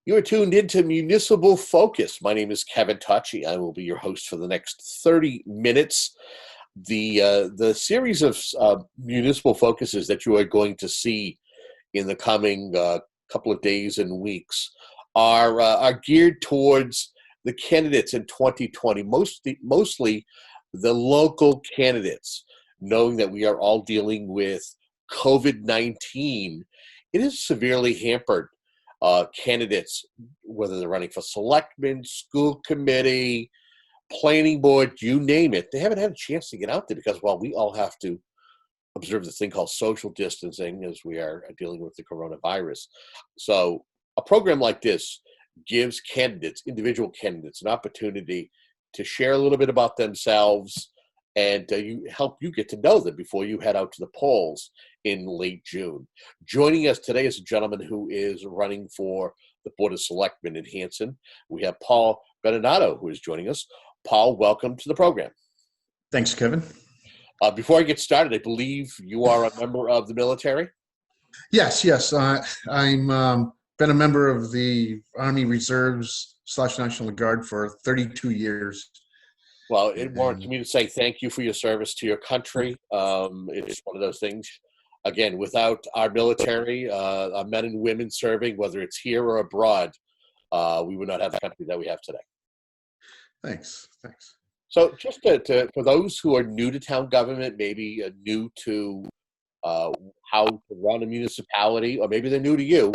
You are tuned into Municipal Focus. My name is Kevin Tucci. I will be your host for the next 30 minutes. The series of municipal focuses that you are going to see in the coming couple of days and weeks are geared towards the candidates in 2020, mostly the local candidates, knowing that we are all dealing with COVID-19. It has severely hampered candidates, whether they're running for selectmen, school committee, planning board, you name it. They haven't had a chance to get out there because, well, we all have to observe this thing called social distancing as we are dealing with the coronavirus. So a program like this gives candidates, individual candidates, an opportunity to share a little bit about themselves and help you get to know them before you head out to the polls in late June. Joining us today is a gentleman who is running for the Board of Selectmen in Hanson. We have Paul Benenato, who is joining us. Paul, welcome to the program. Thanks, Kevin. Before I get started, I believe you are a member of the military? Yes. I'm been a member of the Army Reserves / National Guard for 32 years. Well, it warrants me to say thank you for your service to your country. It's one of those things. Again, without our military, our men and women serving, whether it's here or abroad, we would not have the country that we have today. Thanks. So just for those who are new to town government, maybe new to how to run a municipality, or maybe they're new to you,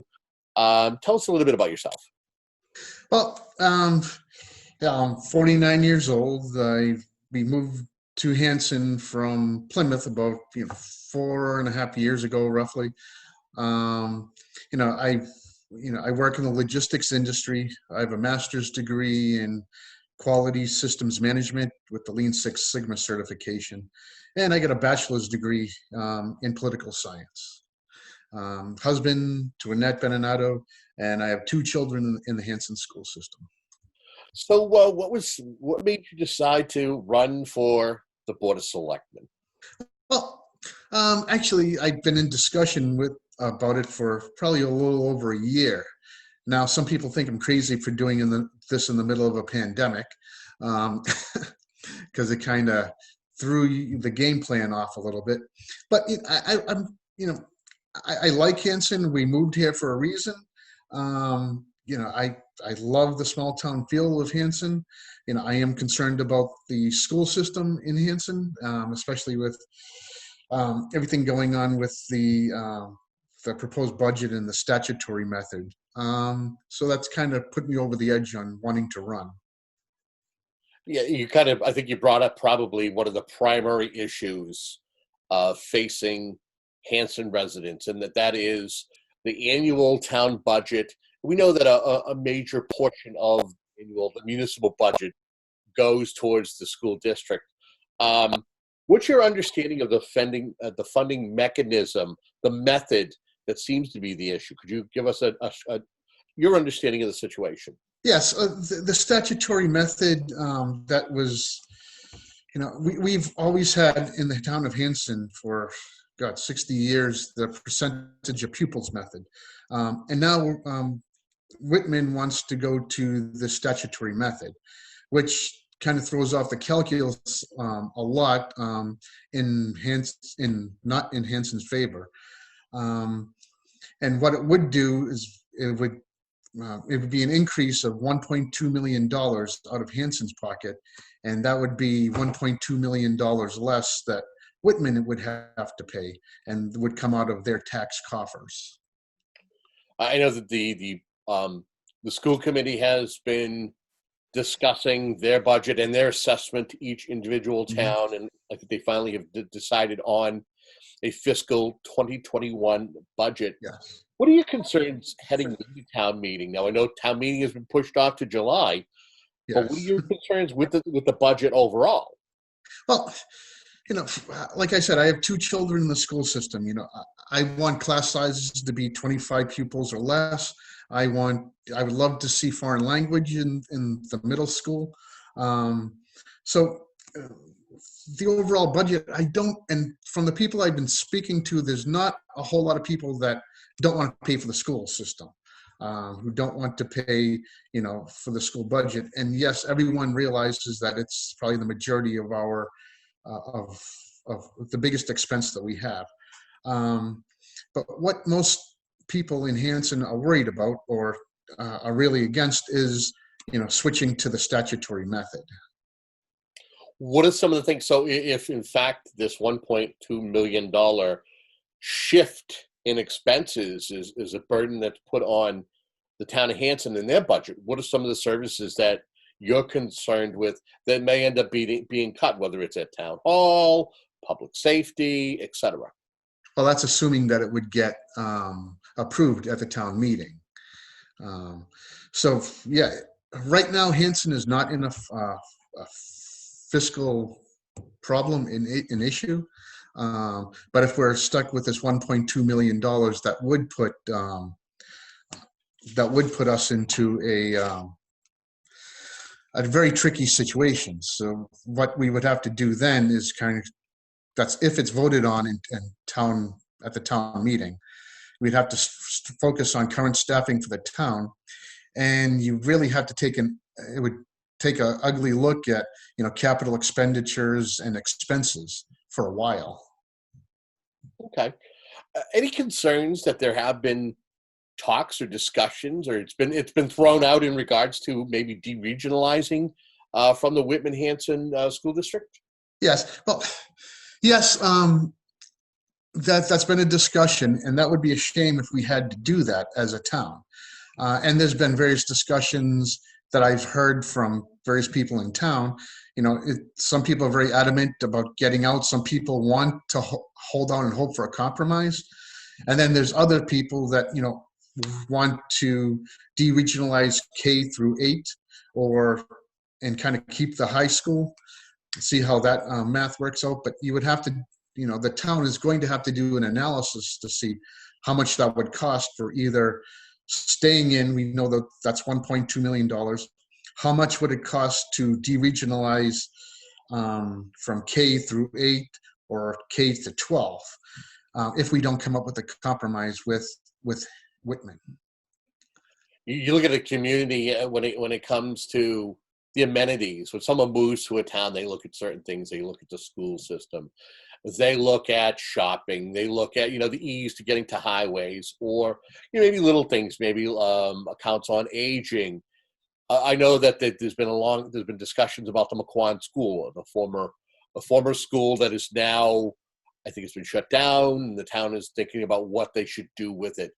tell us a little bit about yourself. Well, I'm 49 years old. We moved to Hanson from Plymouth about 4.5 years ago, roughly. I work in the logistics industry. I have a master's degree in quality systems management with the Lean Six Sigma certification, and I got a bachelor's degree in political science. Husband to Annette Benenato, and I have 2 children in the Hanson school system. So what made you decide to run for the Board of Selectmen? Well, actually, I've been in discussion about it for probably a little over a year. Now, some people think I'm crazy for doing this in the middle of a pandemic, because it kind of threw the game plan off a little bit. But I like Hanson. We moved here for a reason. I love the small town feel of Hanson. I am concerned about the school system in Hanson, especially with everything going on with the proposed budget and the statutory method. So that's kind of put me over the edge on wanting to run. Yeah, I think you brought up probably one of the primary issues facing Hanson residents, and that is the annual town budget. We know that a major portion of the municipal budget goes towards the school district. What's your understanding of the funding mechanism, the method that seems to be the issue? Could you give us your understanding of the situation? Yes, the statutory method that was, we've always had in the town of Hanson for 60 years, the percentage of pupils method. And now Whitman wants to go to the statutory method, which kind of throws off the calculus a lot not in Hanson's favor. And what it would do is it would be an increase of $1.2 million out of Hanson's pocket, and that would be $1.2 million less that Whitman would have to pay, and would come out of their tax coffers. I know that the school committee has been discussing their budget and their assessment to each individual town, and I think they finally have decided on a fiscal 2021 budget. Yes. What are your concerns heading into town meeting? Now, I know town meeting has been pushed off to July, but what are your concerns with the budget overall? Well, like I said, I have 2 children in the school system. I want class sizes to be 25 pupils or less. I would love to see foreign language in the middle school. So the overall budget, and from the people I've been speaking to, there's not a whole lot of people that don't want to pay for the school system. who don't want to pay, for the school budget. And yes, everyone realizes that it's probably the majority of our of the biggest expense that we have. But what most people in Hanson are worried about or are really against is, switching to the statutory method. What are some of the things? So, if in fact this $1.2 million shift in expenses is a burden that's put on the town of Hanson in their budget, what are some of the services that you're concerned with that may end up being cut, whether it's at town hall, public safety, etc.? Well, that's assuming that it would get approved at the town meeting. So, yeah, right now Hanson is not in a fiscal problem, an issue. But if we're stuck with this $1.2 million, that would put us into a very tricky situation. So what we would have to do then is that's if it's voted on in town at the town meeting, we'd have to focus on current staffing for the town, and you really have to it would take an ugly look at capital expenditures and expenses for a while. Okay. Any concerns that there have been talks or discussions, or it's been thrown out in regards to maybe deregionalizing from the Whitman-Hanson School District? Yes. Well, yes. That's been a discussion, and that would be a shame if we had to do that as a town. And there's been various discussions that I've heard from various people in town. Some people are very adamant about getting out. Some people want to hold on and hope for a compromise. And then there's other people that, want to deregionalize K through 8 and kind of keep the high school, see how that math works out. But you would have to, the town is going to have to do an analysis to see how much that would cost for either staying in. We know that that's $1.2 million. How much would it cost to deregionalize from K through 8 or K to 12 if we don't come up with a compromise with Whitman? You look at a community when it comes to the amenities. When someone moves to a town, they look at certain things. They look at the school system. They look at shopping. They look at the ease to getting to highways, or maybe little things, maybe accounts on aging. I know that there's been discussions about the McQuan School, a former school that is now, I think it's been shut down, and the town is thinking about what they should do with it.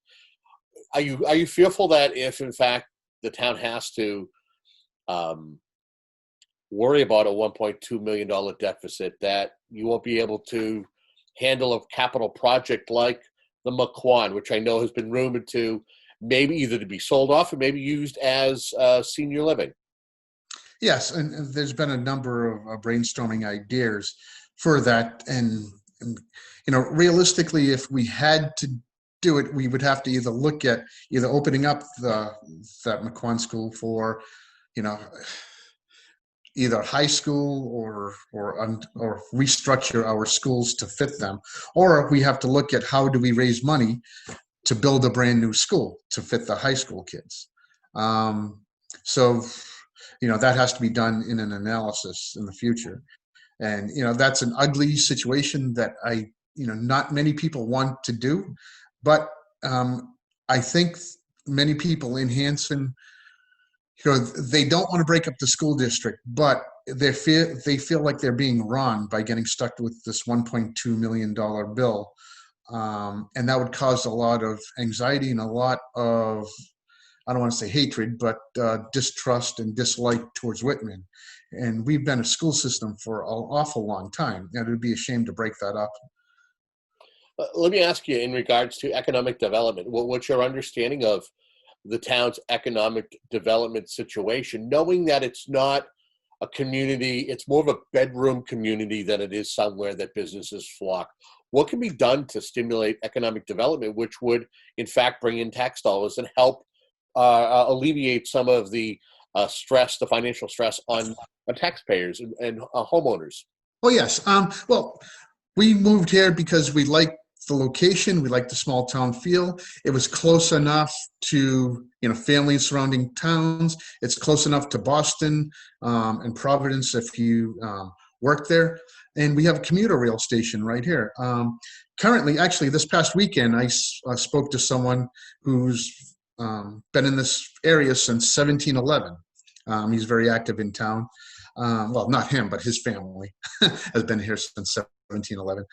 Are you fearful that if in fact the town has to worry about a $1.2 million deficit, that you won't be able to handle a capital project like the McQuan, which I know has been rumored to maybe either to be sold off or maybe used as senior living? Yes, and there's been a number of brainstorming ideas for that. And realistically, if we had to do it, we would have to either look at opening up that McQuan School for, either high school or restructure our schools to fit them, or we have to look at how do we raise money to build a brand new school to fit the high school kids. So that has to be done in an analysis in the future. And, that's an ugly situation that not many people want to do, but I think many people in Hanson, they don't want to break up the school district, but they feel like they're being wronged by getting stuck with this $1.2 million bill. And that would cause a lot of anxiety and a lot of, I don't want to say hatred, but distrust and dislike towards Whitman. And we've been a school system for an awful long time. And it would be a shame to break that up. Let me ask you, in regards to economic development, what's your understanding of the town's economic development situation, knowing that it's not a community, it's more of a bedroom community than it is somewhere that businesses flock? What can be done to stimulate economic development, which would, in fact, bring in tax dollars and help alleviate some of the stress, the financial stress on taxpayers and homeowners? Oh, yes. Well, we moved here because we like the location. We like the small town feel. It was close enough to, families surrounding towns. It's close enough to Boston and Providence if you work there. And we have a commuter rail station right here. Currently, actually, this past weekend, I spoke to someone who's been in this area since 1711. He's very active in town. Well, not him, but his family has been here since 1711.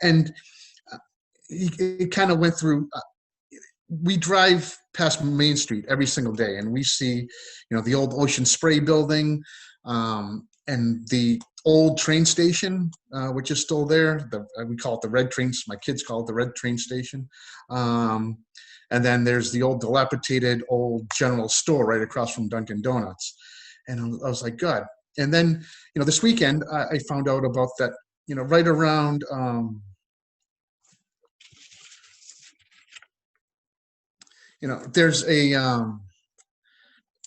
And it kind of went through, we drive past Main Street every single day, and we see, the old Ocean Spray building and the old train station, which is still there. We call it the Red Trains. My kids call it the Red Train Station. And then there's the old dilapidated old general store right across from Dunkin' Donuts. And I was like, God. And then, this weekend I found out about that, right around,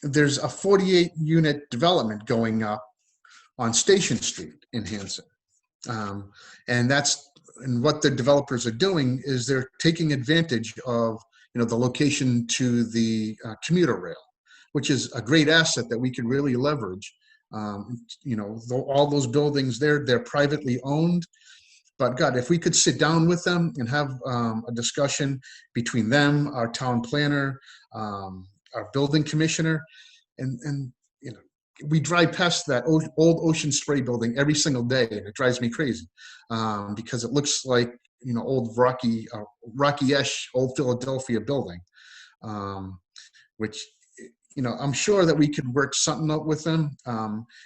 there's a 48 unit development going up on Station Street in Hanson. And what the developers are doing is they're taking advantage of, the location to the commuter rail, which is a great asset that we could really leverage. All those buildings there, they're privately owned. But God, if we could sit down with them and have a discussion between them, our town planner, our building commissioner, and we drive past that old Ocean Spray building every single day, and it drives me crazy because it looks like old Rocky-ish old Philadelphia building, which I'm sure that we could work something out with them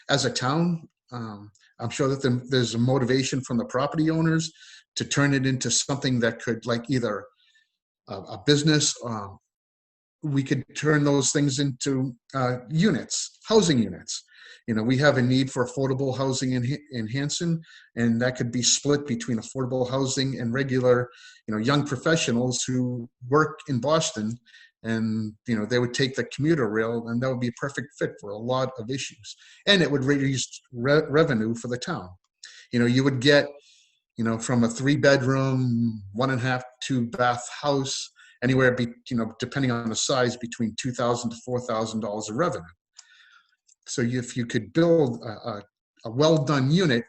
as a town. I'm sure that there's a motivation from the property owners to turn it into something that could, like, either a business. We could turn those things into units, housing units. We have a need for affordable housing in Hanson, and that could be split between affordable housing and regular, young professionals who work in Boston. And, they would take the commuter rail, and that would be a perfect fit for a lot of issues. And it would raise revenue for the town. You would get, from a 3-bedroom, 1.5, 2-bath house, anywhere, depending on the size, between $2,000 to $4,000 of revenue. So if you could build a well-done unit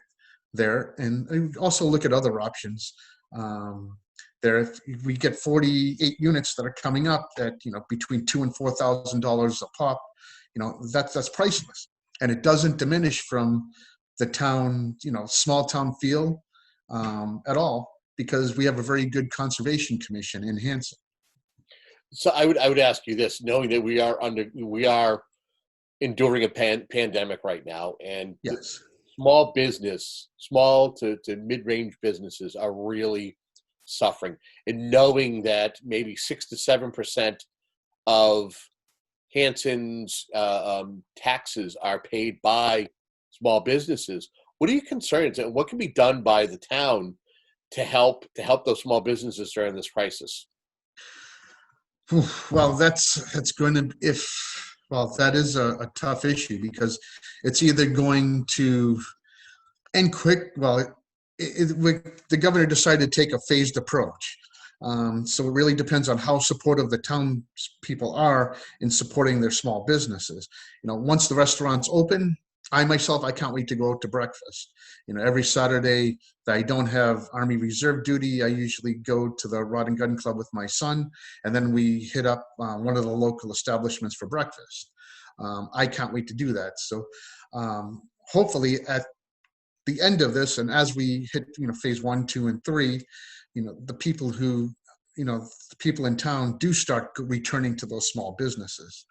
there, and also look at other options, there, if we get 48 units that are coming up at between $2,000 and $4,000 a pop, that's priceless, and it doesn't diminish from the town, small town feel at all, because we have a very good conservation commission in Hanson. So I would ask you this, knowing that we are enduring a pandemic right now, and yes, small to mid-range businesses are really suffering, and knowing that maybe 6 to 7% of Hanson's taxes are paid by small businesses. What are your concerns, and what can be done by the town to help those small businesses during this crisis? Well, that's going to, that is a tough issue, because it's either going to end quick. Well, the governor decided to take a phased approach. So it really depends on how supportive the town people are in supporting their small businesses. Once the restaurants open, I can't wait to go out to breakfast. Every Saturday that I don't have Army Reserve duty, I usually go to the Rod and Gun Club with my son, and then we hit up one of the local establishments for breakfast. I can't wait to do that. So hopefully at the end of this, and as we hit phase 1, 2, and 3, the people in town do start returning to those small businesses.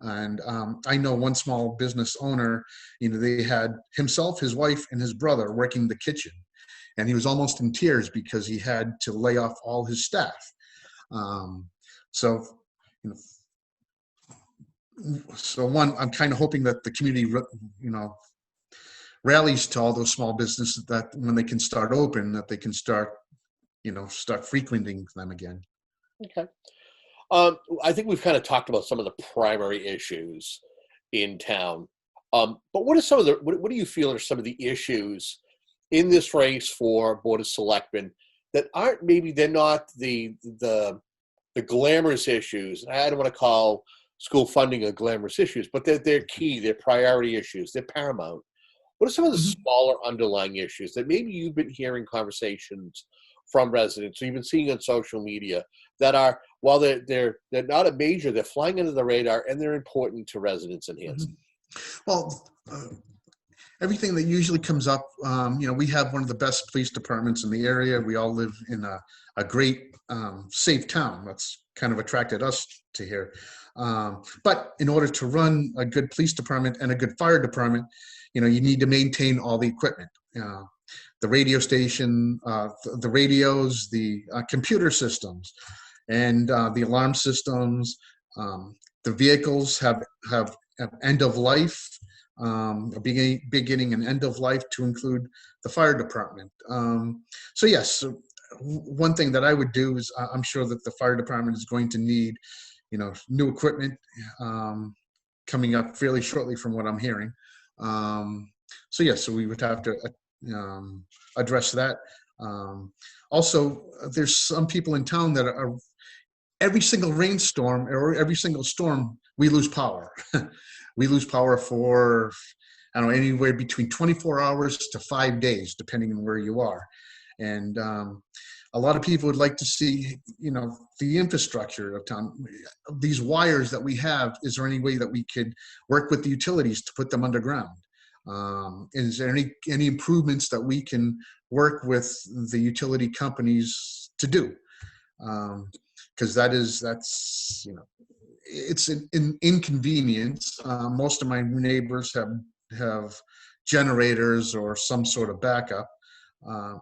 And I know one small business owner, they had himself, his wife, and his brother working the kitchen, and he was almost in tears because he had to lay off all his staff. So one, I'm kind of hoping that the community, rallies to all those small businesses, that when they can start open, that they can start frequenting them again. Okay. I think we've kind of talked about some of the primary issues in town. But what are what do you feel are some of the issues in this race for Board of Selectmen that aren't, maybe they're not the glamorous issues. I don't want to call school funding a glamorous issues, but they're key, they're priority issues, they're paramount. What are some of the Mhm. smaller underlying issues that maybe you've been hearing conversations from residents, or you've been seeing on social media that are, while they're not a major, they're flying under the radar and they're important to residents in Mhm. Hanson? Well, everything that usually comes up, we have one of the best police departments in the area. We all live in a great, safe town. That's kind of attracted us to here. But in order to run a good police department and a good fire department, you need to maintain all the equipment. The radio station, the radios, the computer systems, and the alarm systems. The vehicles have end of life, a beginning and end of life to include the fire department. So yes, one thing that I would do is I'm sure that the fire department is going to need, new equipment coming up fairly shortly from what I'm hearing. So yes, so we would have to address that. Um, Also, there's some people in town that are every single rainstorm or every single storm, we lose power. We lose power for, I don't know, anywhere between 24 hours to 5 days, depending on where you are. And a lot of people would like to see, the infrastructure of town, these wires that we have. Is there any way that we could work with the utilities to put them underground? Is there any improvements that we can work with the utility companies to do? Because that's it's an inconvenience. Most of my neighbors have generators or some sort of backup, uh,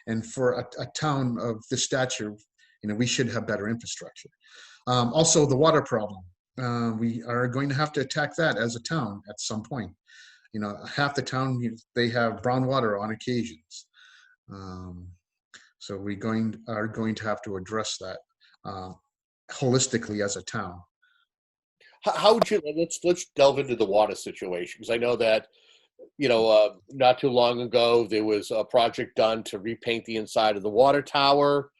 and for a town of this stature, we should have better infrastructure. Also, the water problem. We are going to have to attack that as a town at some point. Half the town, they have brown water on occasions. Um, so are going to have to address that uh, holistically as a town. How would you, let's delve into the water situation, because I know that not too long ago there was a project done to repaint the inside of the water tower.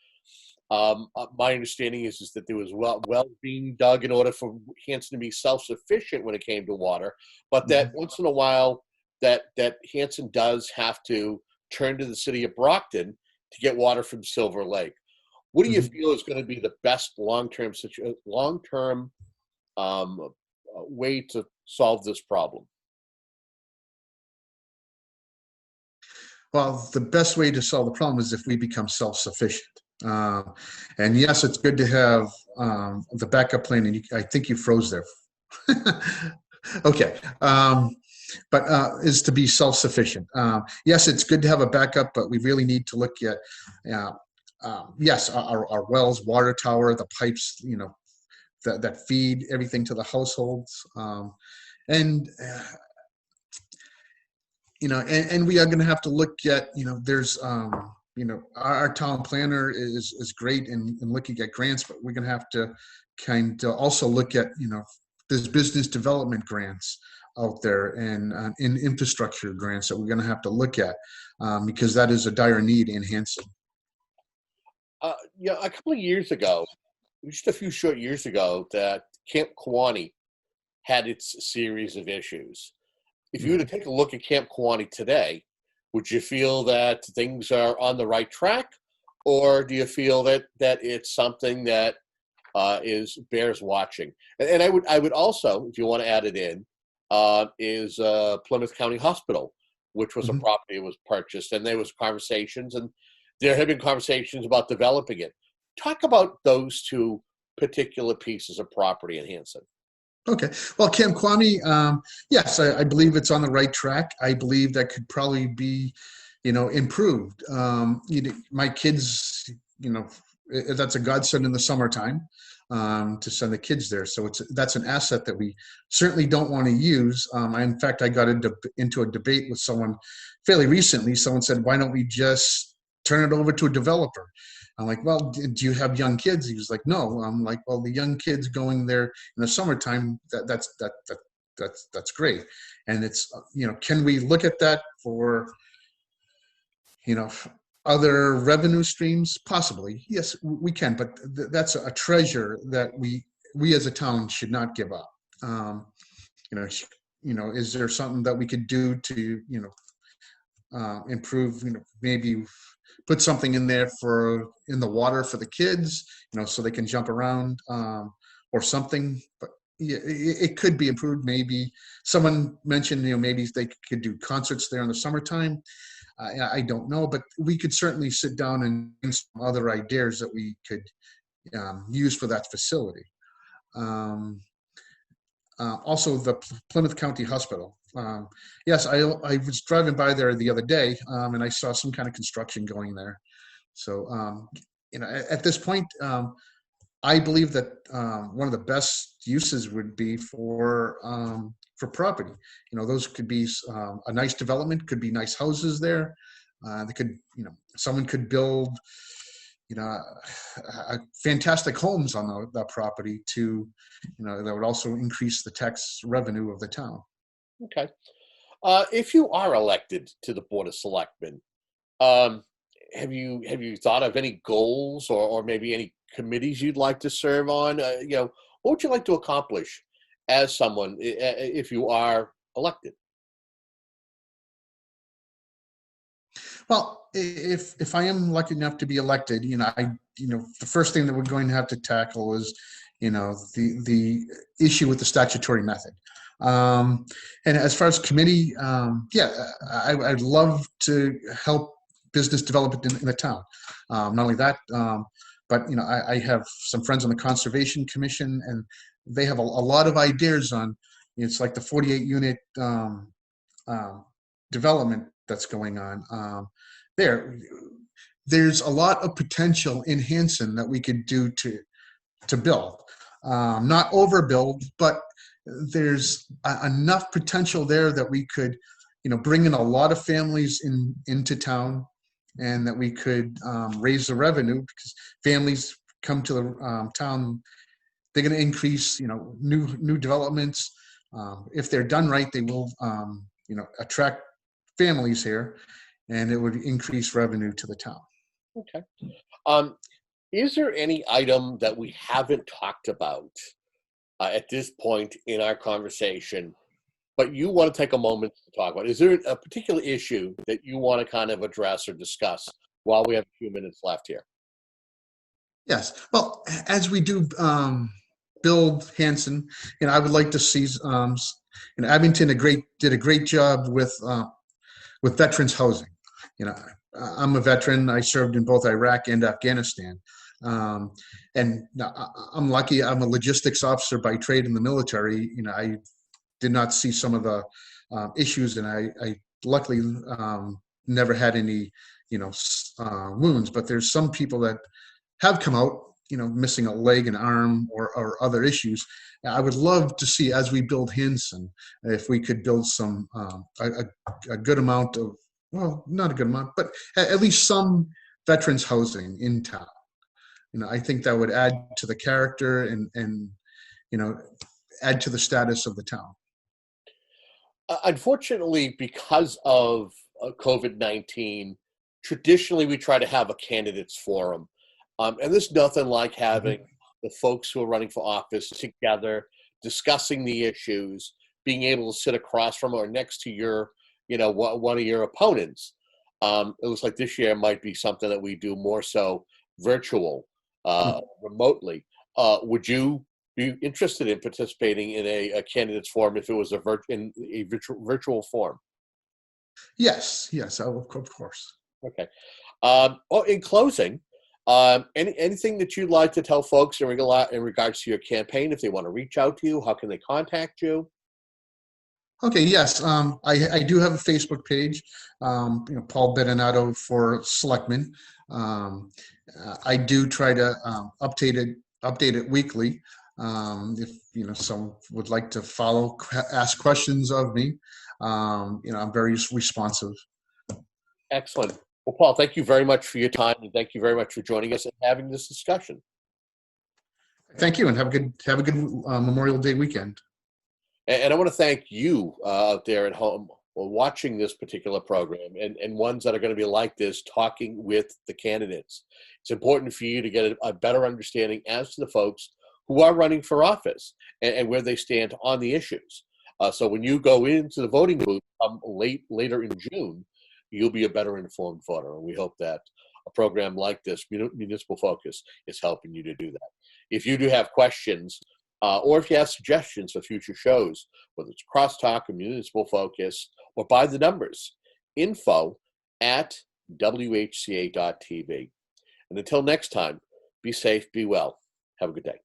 My understanding is that there was wells being dug in order for Hanson to be self-sufficient when it came to water, but that Mhm. once in a while that Hanson does have to turn to the city of Brockton to get water from Silver Lake. What do you Mhm. feel is going to be the best long-term way to solve this problem? Well, the best way to solve the problem is if we become self-sufficient. Uh, and yes, it's good to have the backup plan. And I think you froze there. Okay. But is to be self-sufficient. Yes, it's good to have a backup, but we really need to look at, uh, yes, our wells, water tower, the pipes, that feed everything to the households. And and we are going to have to look at, there's, our town planner is great in looking at grants, but we're going to have to kind of also look at, there's business development grants out there and in infrastructure grants that we're going to have to look at because that is a dire need in Hanson. A couple of years ago, just a few short years ago, that Camp Kewanee had its series of issues. If you were to Mhm. take a look at Camp Kewanee today, would you feel that things are on the right track, or do you feel that it's something that is bears watching? And I would also, if you want to add it in, is Plymouth County Hospital, which was a Mhm. property that was purchased, and there was conversations, and there have been conversations about developing it. Talk about those two particular pieces of property in Hanson. Okay. Well, Camp Kwame, yes, I believe it's on the right track. I believe that could probably be, improved. My kids, that's a godsend in the summertime to send the kids there. So that's an asset that we certainly don't want to use. In fact, I got into a debate with someone fairly recently. Someone said, "Why don't we just turn it over to a developer?" I'm like, "Well, do you have young kids?" He was like, "No." I'm like, "Well, the young kids going there in the summertime, that's great." And it's, can we look at that for, you know other revenue streams? Possibly, yes, we can, but that's a treasure that we as a town should not give up. Um, you know, is there something that we could do to, improve, maybe put something in there in the water for the kids, so they can jump around, or something. But yeah, it could be improved. Maybe someone mentioned, maybe they could do concerts there in the summertime. I don't know, but we could certainly sit down and some other ideas that we could use for that facility. Um, Also, the Plymouth County Hospital. Yes, I was driving by there the other day, and I saw some kind of construction going there. So, at this point, I believe that one of the best uses would be for property. Those could be a nice development, could be nice houses there. They could, someone could build, fantastic homes on that property to, that would also increase the tax revenue of the town. Okay. If you are elected to the Board of Selectmen, um, have you thought of any goals or maybe any committees you'd like to serve on? What would you like to accomplish as someone if you are elected? Well, if I am lucky enough to be elected, the first thing that we're going to have to tackle is, the issue with the statutory method. And as far as committee, yeah, I'd love to help business development in the town. Not only that, but I have some friends on the Conservation Commission, and they have a lot of ideas on. It's like the 48 unit development that's going on there. There's a lot of potential in Hanson that we could do to build, not overbuild, but there's enough potential there that we could, bring in a lot of families into town, and that we could raise the revenue, because families come to the town. They're going to increase, new developments. If they're done right, they will, attract families here, and it would increase revenue to the town. Okay. Um, is there any item that we haven't talked about at this point in our conversation, but you want to take a moment to talk about? Is there a particular issue that you want to kind of address or discuss while we have a few minutes left here? Yes. Well, as we do build Hanson, I would like to see, Abington did a great job with veterans housing. You know, I'm a veteran. I served in both Iraq and Afghanistan. And I'm lucky. I'm a logistics officer by trade in the military. I did not see some of the issues, and I luckily never had any, wounds. But there's some people that have come out, missing a leg, an arm, or other issues. I would love to see, as we build Hanson, if we could build some a good amount of, well, not a good amount, but at least some veterans housing in town. I think that would add to the character and add to the status of the town. Unfortunately, because of COVID-19, traditionally we try to have a candidates forum. And there's nothing like having the folks who are running for office together, discussing the issues, being able to sit across from or next to your, one of your opponents. It looks like this year might be something that we do more so virtual, remotely. Would you be interested in participating in a candidates forum if it was in a virtual form? Yes, of course. Okay. In closing, anything that you'd like to tell folks in regards to your campaign? If they want to reach out to you, how can they contact you? Okay, yes. I do have a Facebook page, Paul Benenato for Selectman. I do try to update it weekly. If someone would like to ask questions of me, I'm very responsive. Excellent. Well, Paul, thank you very much for your time, and thank you very much for joining us and having this discussion. Thank you, and have a good Memorial Day weekend. And I want to thank you out there at home or watching this particular program, and ones that are going to be like this, talking with the candidates. It's important for you to get a better understanding as to the folks who are running for office and where they stand on the issues. So when you go into the voting booth later in June, you'll be a better informed voter. And we hope that a program like this, Municipal Focus, is helping you to do that. If you do have questions, or if you have suggestions for future shows, whether it's Crosstalk or Municipal Focus or by the numbers, info@whca.tv. And until next time, be safe, be well. Have a good day.